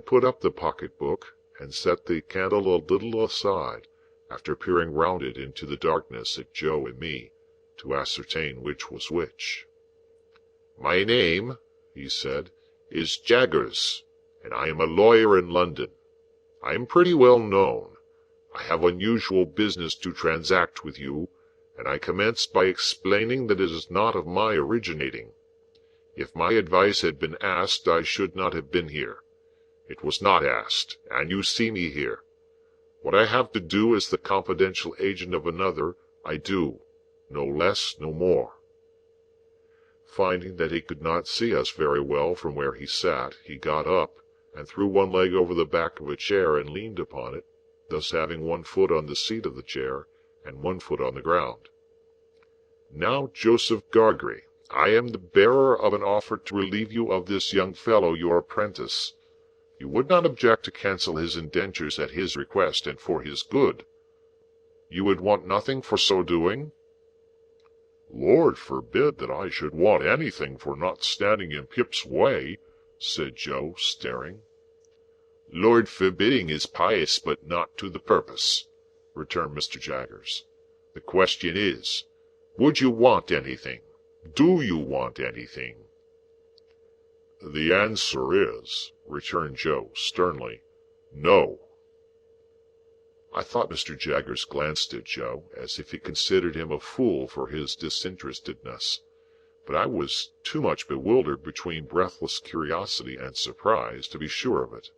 then put up the pocket-book, and set the candle a little aside, after peering round it into the darkness at Joe and me, to ascertain which was which. "My name," he said, "is Jaggers, and I am a lawyer in London. I am pretty well known. I have unusual business to transact with you, and I commence by explaining that it is not of my originating. If my advice had been asked, I should not have been here. It was not asked, and you see me here. What I have to do as the confidential agent of another, I do, no less, no more." Finding that he could not see us very well from where he sat, he got up, and threw one leg over the back of a chair and leaned upon it, thus having one foot on the seat of the chair, and one foot on the ground. "Now, Joseph Gargery, I am the bearer of an offer to relieve you of this young fellow, your apprentice. You would not object to cancel his indentures at his request and for his good. You would want nothing for so doing?" "Lord forbid that I should want anything for not standing in Pip's way," said Joe, staring. "Lord forbidding is pious, but not to the purpose," returned Mr. Jaggers. "The question is, would you want anything? Do you want anything?" "The answer is," returned Joe, sternly, "no." I thought Mr. Jaggers glanced at Joe, as if he considered him a fool for his disinterestedness, but I was too much bewildered between breathless curiosity and surprise to be sure of it.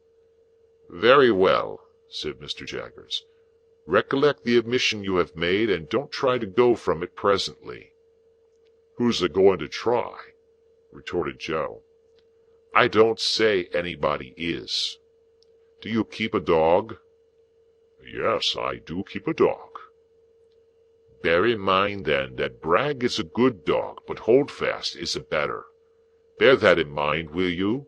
"Very well," said Mr. Jaggers. "Recollect the admission you have made, and don't try to go from it presently." "Who's a-going to try?" retorted Joe. "I don't say anybody is. Do you keep a dog?" "Yes, I do keep a dog." "Bear in mind, then, that Bragg is a good dog, but Holdfast is a better. Bear that in mind, will you?"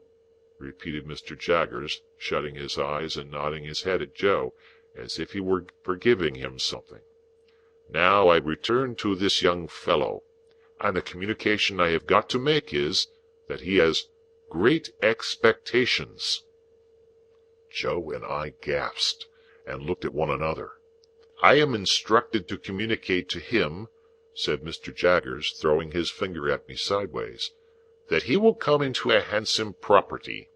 repeated Mr. Jaggers, shutting his eyes and nodding his head at Joe, as if he were forgiving him something. "Now I return to this young fellow, and the communication I have got to make is, that he has great expectations." Joe and I gasped, and looked at one another. "I am instructed to communicate to him," said Mr. Jaggers, throwing his finger at me sideways, "that he will come into a handsome property.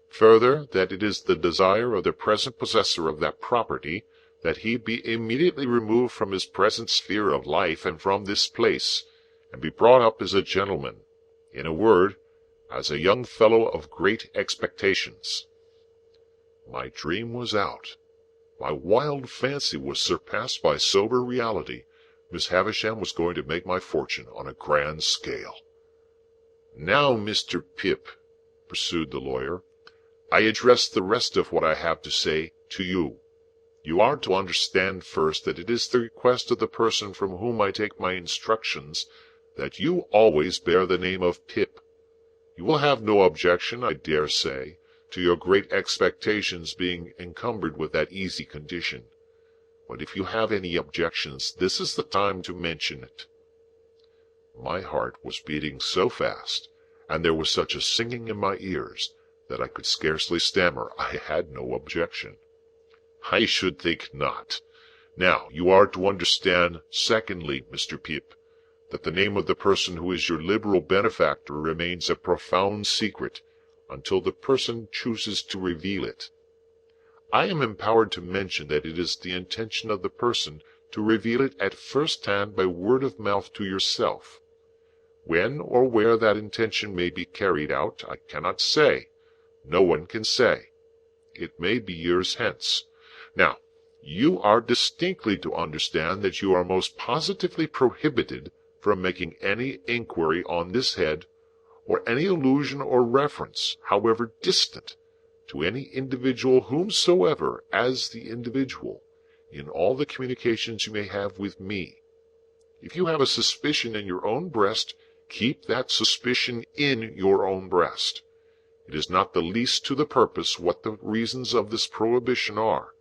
Further, that it is the desire of the present possessor of that property that he be immediately removed from his present sphere of life and from this place, and be brought up as a gentleman, in a word, as a young fellow of great expectations." My dream was out. My wild fancy was surpassed by sober reality. Miss Havisham was going to make my fortune on a grand scale. "Now, Mr. Pip," pursued the lawyer, "I address the rest of what I have to say to you. You are to understand first that it is the request of the person from whom I take my instructions that you always bear the name of Pip. You will have no objection, I dare say, to your great expectations being encumbered with that easy condition. But if you have any objections, this is the time to mention it." My heart was beating so fast, and there was such a singing in my ears, that I could scarcely stammer I had no objection. "I should think not. Now, you are to understand, secondly, Mr. Pip, that the name of the person who is your liberal benefactor remains a profound secret, until the person chooses to reveal it. I am empowered to mention that it is the intention of the person to reveal it at first hand by word of mouth to yourself. When or where that intention may be carried out, I cannot say. No one can say. It may be years hence. Now, you are distinctly to understand that you are most positively prohibited from making any inquiry on this head, or any allusion or reference, however distant, to any individual whomsoever as the individual, in all the communications you may have with me. If you have a suspicion in your own breast, keep that suspicion in your own breast. It is not the least to the purpose what the reasons of this prohibition are.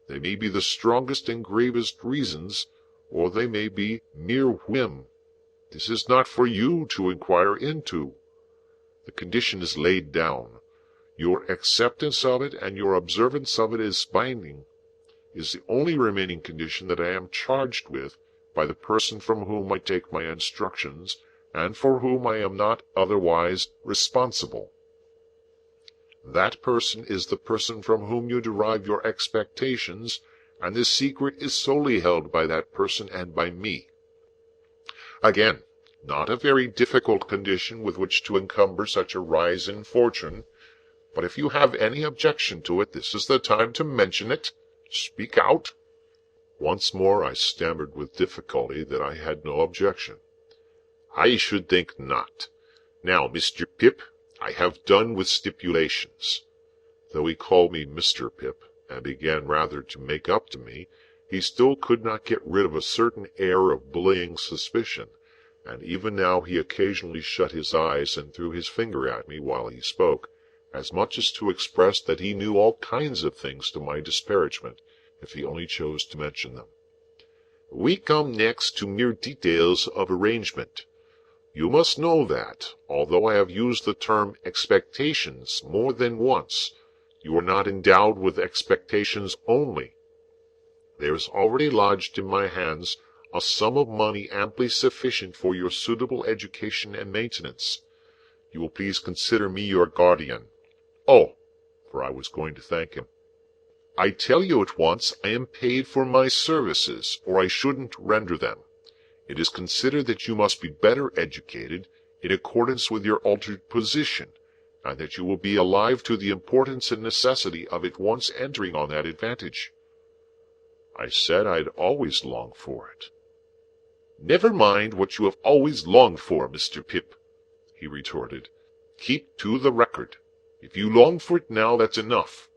They may be the strongest and gravest reasons, or they may be mere whim. This is not for you to inquire into. The condition is laid down. Your acceptance of it and your observance of it as binding is the only remaining condition that I am charged with by the person from whom I take my instructions, and for whom I am not otherwise responsible. That person is the person from whom you derive your expectations, and this secret is solely held by that person and by me. Again, not a very difficult condition with which to encumber such a rise in fortune, but if you have any objection to it, this is the time to mention it. Speak out." Once more I stammered with difficulty that I had no objection. "I should think not. Now, Mr. Pip, I have done with stipulations." Though he called me Mr. Pip, and began rather to make up to me, he still could not get rid of a certain air of bullying suspicion, and even now he occasionally shut his eyes and threw his finger at me while he spoke, as much as to express that he knew all kinds of things to my disparagement, if he only chose to mention them. "We come next to mere details of arrangement. You must know that, although I have used the term expectations more than once, you are not endowed with expectations only. There is already lodged in my hands a sum of money amply sufficient for your suitable education and maintenance. You will please consider me your guardian. Oh," for I was going to thank him, "I tell you at once I am paid for my services, or I shouldn't render them. It is considered that you must be better educated, in accordance with your altered position, and that you will be alive to the importance and necessity of at once entering on that advantage." I said I'd always longed for it. "Never mind what you have always longed for, Mr. Pip," he retorted. "Keep to the record. If you long for it now, that's enough.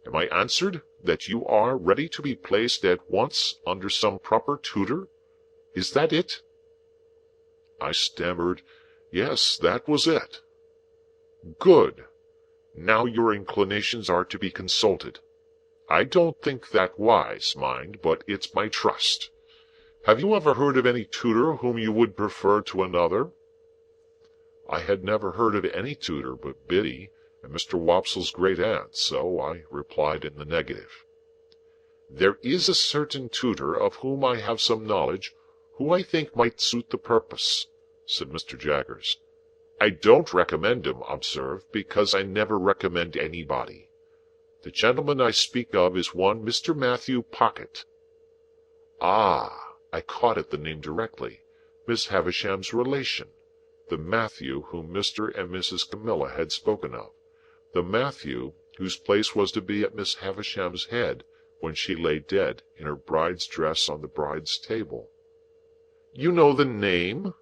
Am I answered that you are ready to be placed at once under some proper tutor? Is that it?" I stammered, "Yes, that was it." "Good. Now your inclinations are to be consulted. I don't think that wise, mind, but it's my trust. Have you ever heard of any tutor whom you would prefer to another?" I had never heard of any tutor but Biddy and Mr. Wopsle's great aunt, so I replied in the negative. "There is a certain tutor of whom I have some knowledge, who I think might suit the purpose," said Mr. Jaggers. "I don't recommend him, observe, because I never recommend anybody. The gentleman I speak of is one Mr. Matthew Pocket." Ah, I caught at the name directly. Miss Havisham's relation. The Matthew whom Mr. and Mrs. Camilla had spoken of. The Matthew whose place was to be at Miss Havisham's head when she lay dead in her bride's dress on the bride's table. "You know the name?"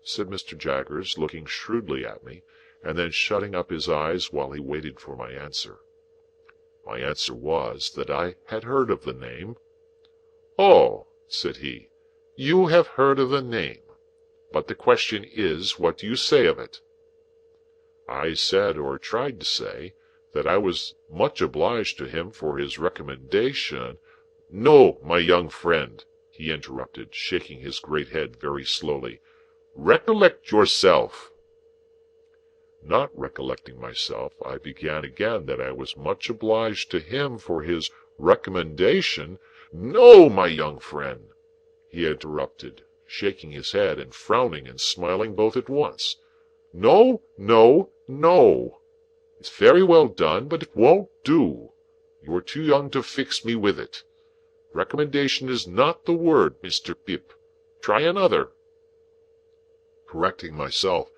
said Mr. Jaggers, looking shrewdly at me, and then shutting up his eyes while he waited for my answer. My answer was that I had heard of the name. "Oh," said he, "you have heard of the name. But the question is, what do you say of it?" I said, or tried to say, that I was much obliged to him for his recommendation. "No, my young friend," he interrupted, shaking his great head very slowly. "Recollect yourself." Not recollecting myself, I began again that I was much obliged to him for his recommendation. "No, my young friend," he interrupted, shaking his head and frowning and smiling both at once. "No, no, no. It's very well done, but it won't do. You are too young to fix me with it. Recommendation is not the word, Mr. Pip. Try another." Correcting myself,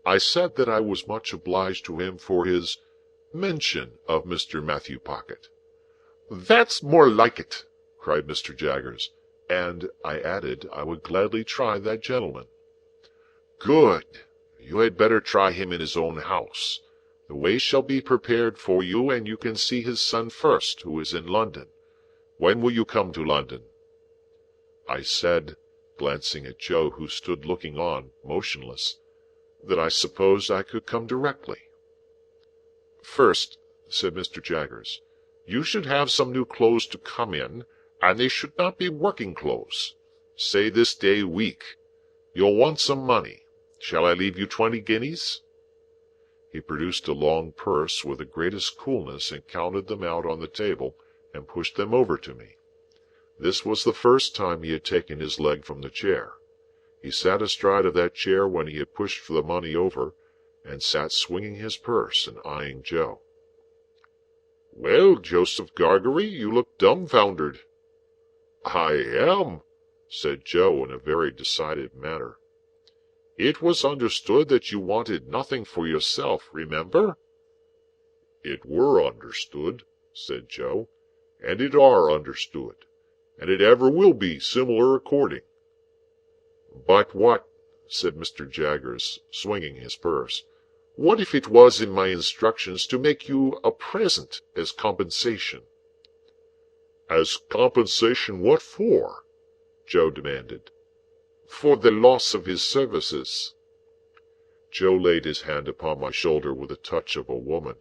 I said that I was much obliged to him for his mention of Mr. Matthew Pocket. "That's more like it," cried Mr. Jaggers, and I added I would gladly try that gentleman. "Good. You had better try him in his own house. The way shall be prepared for you, and you can see his son first, who is in London. When will you come to London?" I said, glancing at Joe, who stood looking on, motionless, that I supposed I could come directly. "First," said Mr. Jaggers, "you should have some new clothes to come in, and they should not be working clothes. Say this day week. You'll want some money. Shall I leave you 20 guineas?" He produced a long purse with the greatest coolness and counted them out on the table and pushed them over to me. This was the first time he had taken his leg from the chair. He sat astride of that chair when he had pushed the money over, and sat swinging his purse and eyeing Joe. "Well, Joseph Gargery, you look dumbfoundered." "I am," said Joe in a very decided manner. "It was understood that you wanted nothing for yourself, remember?" "It were understood," said Joe, "and it are understood, and it ever will be similar according." "But what," said Mr. Jaggers, swinging his purse, "what if it was in my instructions to make you a present as compensation?" "As compensation what for?" Joe demanded. "For the loss of his services." Joe laid his hand upon my shoulder with the touch of a woman.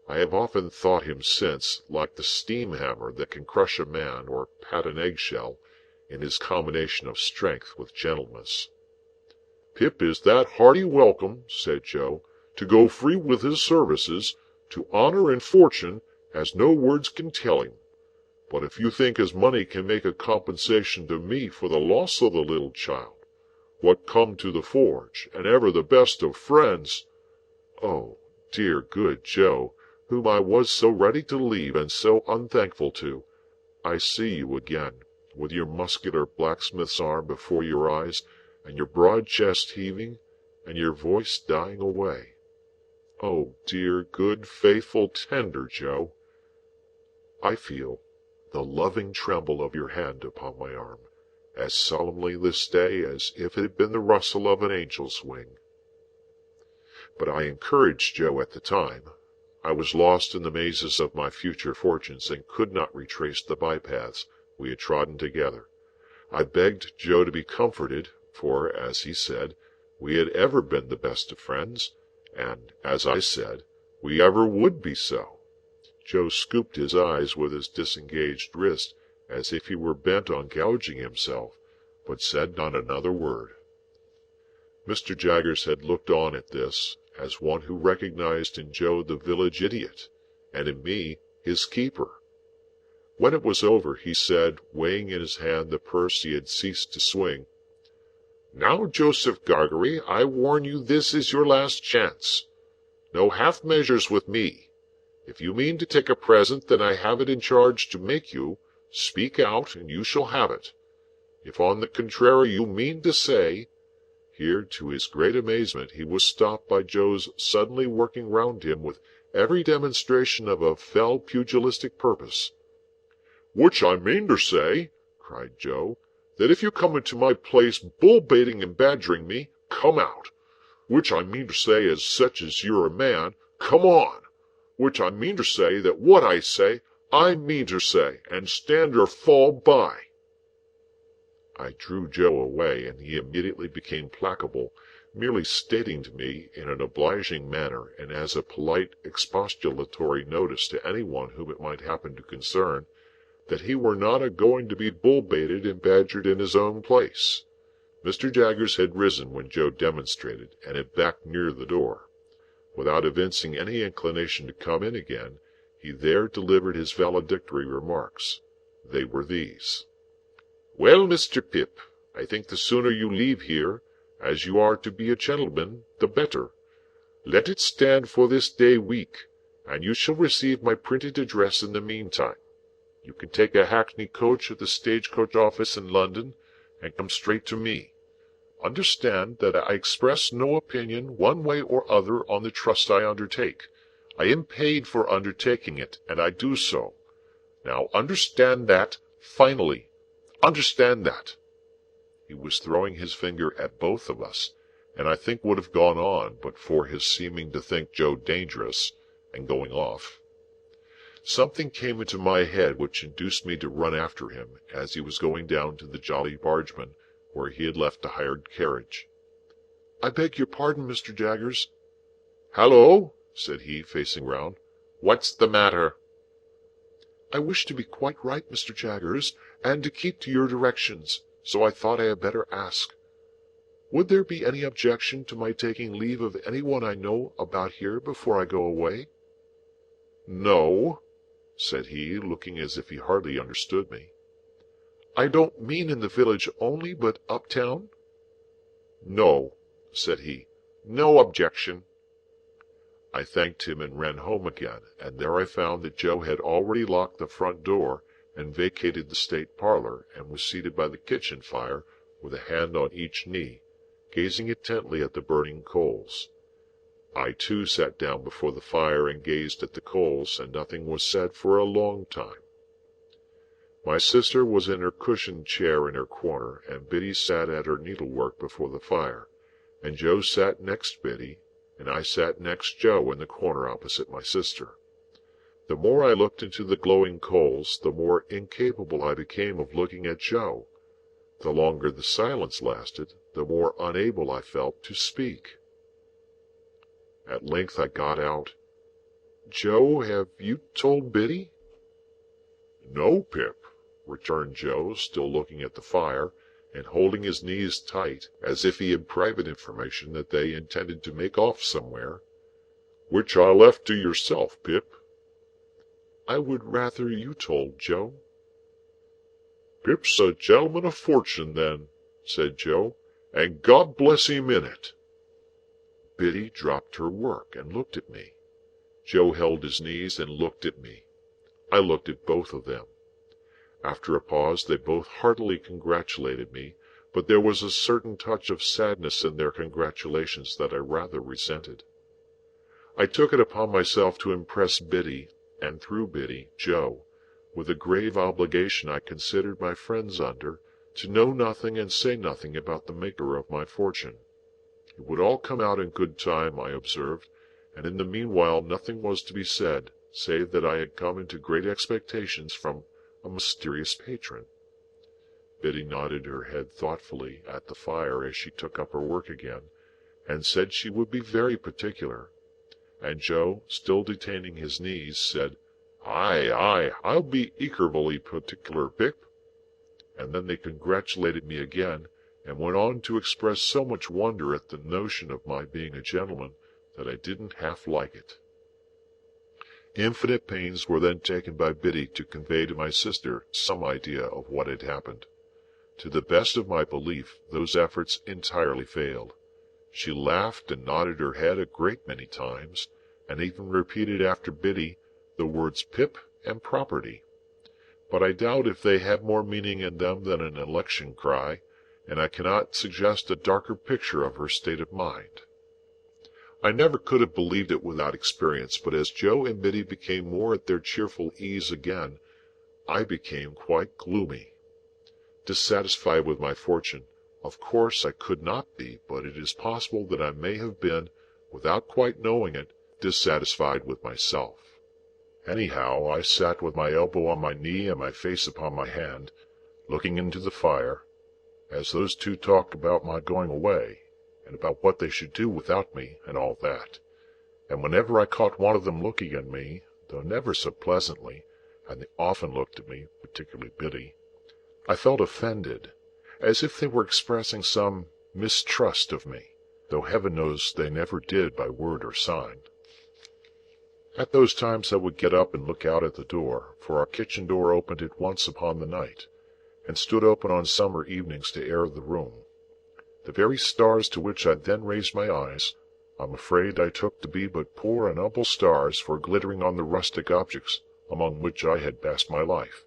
I have often thought him since like the steam hammer that can crush a man or pat an eggshell in his combination of strength with gentleness. "Pip is that hearty welcome," said Joe, "to go free with his services, to honor and fortune, as no words can tell him. But if you think as money can make a compensation to me for the loss of the little child, what come to the forge, and ever the best of friends—" "Oh, dear good Joe, whom I was so ready to leave and so unthankful to, I see you again, with your muscular blacksmith's arm before your eyes, and your broad chest heaving, and your voice dying away. Oh, dear, good, faithful, tender Joe! I feel the loving tremble of your hand upon my arm, as solemnly this day as if it had been the rustle of an angel's wing. But I encouraged Joe at the time. I was lost in the mazes of my future fortunes, and could not retrace the bypaths we had trodden together. I begged Joe to be comforted, for, as he said, we had ever been the best of friends, and, as I said, we ever would be so. Joe scooped his eyes with his disengaged wrist, as if he were bent on gouging himself, but said not another word. Mr. Jaggers had looked on at this, as one who recognized in Joe the village idiot, and in me his keeper. When it was over, he said, weighing in his hand the purse he had ceased to swing, "Now, Joseph Gargery, I warn you this is your last chance. No half measures with me. If you mean to take a present that I have it in charge to make you, speak out, and you shall have it. If on the contrary you mean to say—" Here, to his great amazement, he was stopped by Joe's suddenly working round him with every demonstration of a fell pugilistic purpose. "Which I mean to say," cried Joe, "that if you come into my place bull-baiting and badgering me, come out. Which I mean to say as such as you're a man, come on. Which I mean to say that what I mean to say, and stand or fall by." I drew Joe away, and he immediately became placable, merely stating to me, in an obliging manner, and as a polite expostulatory notice to any one whom it might happen to concern, that he were not a-going to be bull-baited and badgered in his own place. Mr. Jaggers had risen when Joe demonstrated, and had backed near the door. Without evincing any inclination to come in again, he there delivered his valedictory remarks. They were these: "Well, Mr. Pip, I think the sooner you leave here, as you are to be a gentleman, the better. Let it stand for this day week, and you shall receive my printed address in the meantime. You can take a hackney coach at the stage-coach office in London, and come straight to me. Understand that I express no opinion one way or other on the trust I undertake. I am paid for undertaking it, and I do so. Now understand that, finally. Understand that." He was throwing his finger at both of us, and I think would have gone on, but for his seeming to think Joe dangerous, and going off. Something came into my head which induced me to run after him, as he was going down to the Jolly Bargeman, where he had left a hired carriage. "I beg your pardon, Mr. Jaggers." "Hallo!" said he, facing round. "What's the matter?" "I wish to be quite right, Mr. Jaggers, and to keep to your directions, so I thought I had better ask." Would there be any objection to my taking leave of any one I know about here before I go away?" "No," said he, looking as if he hardly understood me. "I don't mean in the village only, but uptown?" "No," said he, "no objection." I thanked him and ran home again, and there I found that Joe had already locked the front door and vacated the state parlor, and was seated by the kitchen fire with a hand on each knee, gazing intently at the burning coals. I too sat down before the fire and gazed at the coals, and nothing was said for a long time. My sister was in her cushioned chair in her corner, and Biddy sat at her needlework before the fire, and Joe sat next Biddy, and I sat next Joe in the corner opposite my sister. The more I looked into the glowing coals, the more incapable I became of looking at Joe. The longer the silence lasted, the more unable I felt to speak. At length I got out, "Joe, have you told Biddy?" "No, Pip," returned Joe, still looking at the fire, and holding his knees tight, as if he had private information that they intended to make off somewhere, "which I left to yourself, Pip." "I would rather you told, Joe." "Pip's a gentleman of fortune, then," said Joe, "and God bless him in it." Biddy dropped her work and looked at me. Joe held his knees and looked at me. I looked at both of them. After a pause they both heartily congratulated me, but there was a certain touch of sadness in their congratulations that I rather resented. I took it upon myself to impress Biddy, and through Biddy, Joe, with the grave obligation I considered my friends under, to know nothing and say nothing about the maker of my fortune. It would all come out in good time, I observed, and in the meanwhile nothing was to be said, save that I had come into great expectations from a mysterious patron. Biddy nodded her head thoughtfully at the fire as she took up her work again, and said she would be very particular, and Joe, still detaining his knees, said, "Aye, I'll be equally particular, Pip." And then they congratulated me again, and went on to express so much wonder at the notion of my being a gentleman that I didn't half like it. Infinite pains were then taken by Biddy to convey to my sister some idea of what had happened. To the best of my belief, those efforts entirely failed. She laughed and nodded her head a great many times, and even repeated after Biddy the words Pip and property. But I doubt if they had more meaning in them than an election cry, and I cannot suggest a darker picture of her state of mind. I never could have believed it without experience, but as Joe and Biddy became more at their cheerful ease again, I became quite gloomy. Dissatisfied with my fortune, of course I could not be, but it is possible that I may have been, without quite knowing it, dissatisfied with myself. Anyhow, I sat with my elbow on my knee and my face upon my hand, looking into the fire, as those two talked about my going away, and about what they should do without me, and all that. And whenever I caught one of them looking at me, though never so pleasantly, and they often looked at me, particularly Biddy, I felt offended, as if they were expressing some mistrust of me, though heaven knows they never did by word or sign. At those times I would get up and look out at the door, for our kitchen door opened at once upon the night, and stood open on summer evenings to air the room. The very stars to which I then raised my eyes, I'm afraid I took to be but poor and humble stars for glittering on the rustic objects among which I had passed my life.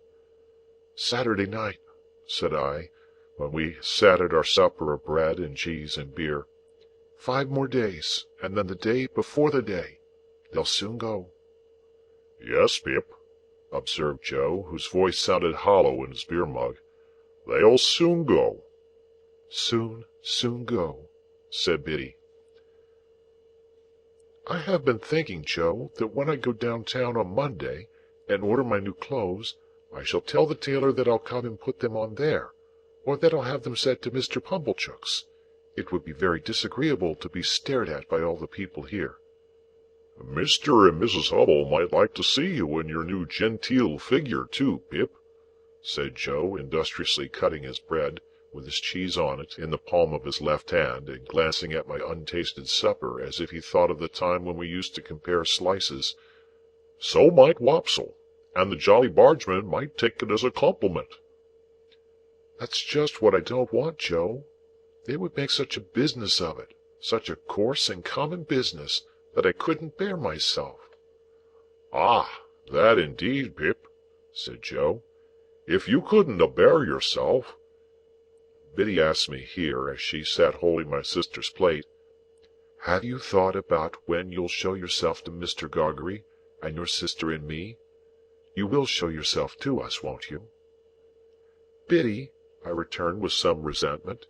"Saturday night," said I, when we sat at our supper of bread and cheese and beer. "5 more days, and then the day before the day. They'll soon go." "Yes, Pip," observed Joe, whose voice sounded hollow in his beer mug. "They'll soon go." Soon go," said Biddy. "I have been thinking, Joe, that when I go downtown on Monday, and order my new clothes, I shall tell the tailor that I'll come and put them on there, or that I'll have them sent to Mr. Pumblechook's. It would be very disagreeable to be stared at by all the people here." "Mr. and Mrs. Hubble might like to see you in your new genteel figure, too, Pip," said Joe, industriously cutting his bread, with his cheese on it in the palm of his left hand, and glancing at my untasted supper as if he thought of the time when we used to compare slices. "So might Wopsle, and the Jolly Bargeman might take it as a compliment." "That's just what I don't want, Joe. They would make such a business of it, such a coarse and common business, that I couldn't bear myself." "Ah, that indeed, Pip," said Joe. "If you couldn't a-bear yourself—" Biddy asked me here, as she sat holding my sister's plate, "Have you thought about when you'll show yourself to Mr. Gargery, and your sister and me? You will show yourself to us, won't you?" "Biddy," I returned with some resentment,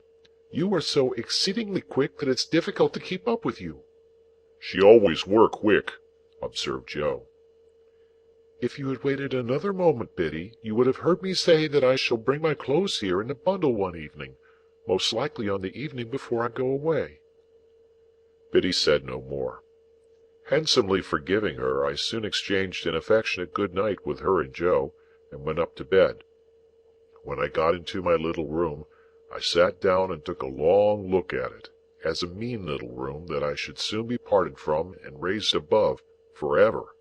"you are so exceedingly quick that it's difficult to keep up with you." "She always were quick," observed Joe. "If you had waited another moment, Biddy, you would have heard me say that I shall bring my clothes here in a bundle one evening, most likely on the evening before I go away." Biddy said no more. Handsomely forgiving her, I soon exchanged an affectionate good night with her and Joe, and went up to bed. When I got into my little room, I sat down and took a long look at it, as a mean little room that I should soon be parted from and raised above forever.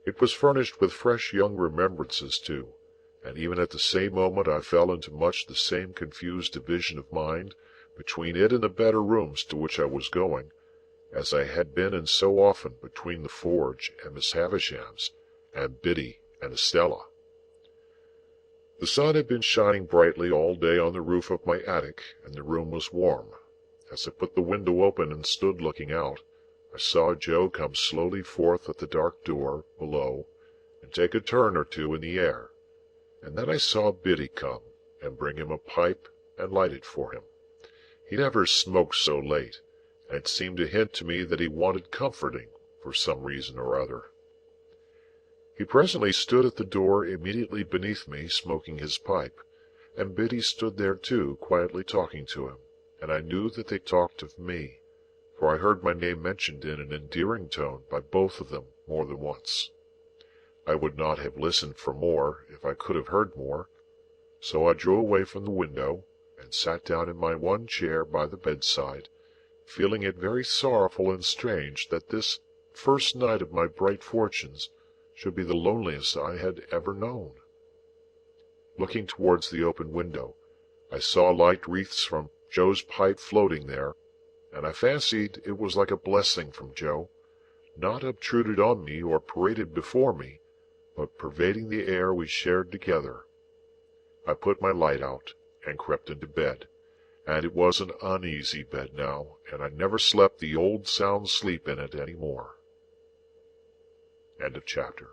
It was furnished with fresh young remembrances, too, and even at the same moment I fell into much the same confused division of mind between it and the better rooms to which I was going, as I had been in so often between the forge and Miss Havisham's, and Biddy and Estella. The sun had been shining brightly all day on the roof of my attic, and the room was warm. As I put the window open and stood looking out, I saw Joe come slowly forth at the dark door below and take a turn or two in the air, and then I saw Biddy come and bring him a pipe and light it for him. He never smoked so late, and it seemed to hint to me that he wanted comforting for some reason or other. He presently stood at the door immediately beneath me, smoking his pipe, and Biddy stood there too, quietly talking to him, and I knew that they talked of me, for I heard my name mentioned in an endearing tone by both of them more than once. I would not have listened for more if I could have heard more, so I drew away from the window, and sat down in my one chair by the bedside, feeling it very sorrowful and strange that this first night of my bright fortunes should be the loneliest I had ever known. Looking towards the open window, I saw light wreaths from Joe's pipe floating there, and I fancied it was like a blessing from Joe, not obtruded on me or paraded before me, but pervading the air we shared together. I put my light out and crept into bed, and it was an uneasy bed now, and I never slept the old sound sleep in it any more. End of chapter.